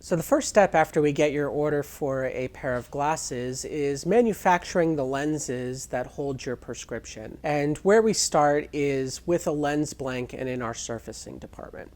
So the first step after we get your order for a pair of glasses is manufacturing the lenses that hold your prescription. And where we start is with a lens blank and in our surfacing department.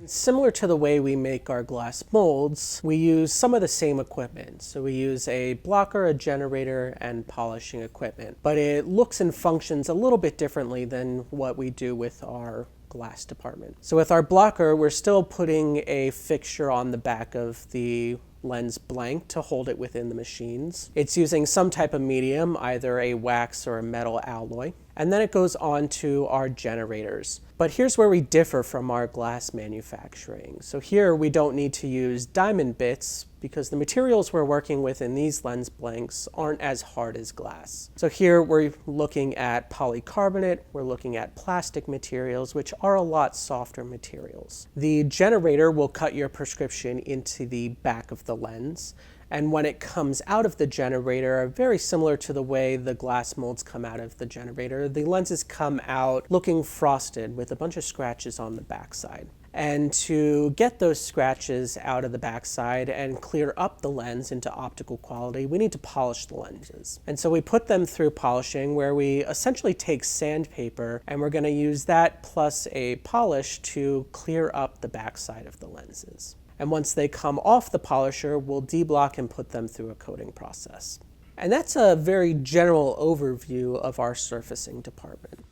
Similar to the way we make our glass molds, we use some of the same equipment. So we use a blocker, a generator, and polishing equipment. But it looks and functions a little bit differently than what we do with our glass department. So with our blocker, we're still putting a fixture on the back of the lens blank to hold it within the machines. It's using some type of medium, either a wax or a metal alloy. And then it goes on to our generators. But here's where we differ from our glass manufacturing. So here we don't need to use diamond bits because the materials we're working with in these lens blanks aren't as hard as glass. So here we're looking at polycarbonate, we're looking at plastic materials, which are a lot softer materials. The generator will cut your prescription into the back of the lens. And when it comes out of the generator, very similar to the way the glass molds come out of the generator, the lenses come out looking frosted with a bunch of scratches on the backside. And to get those scratches out of the backside and clear up the lens into optical quality, we need to polish the lenses. And so we put them through polishing where we essentially take sandpaper and we're going to use that plus a polish to clear up the backside of the lenses. And once they come off the polisher, we'll deblock and put them through a coating process. And that's a very general overview of our surfacing department.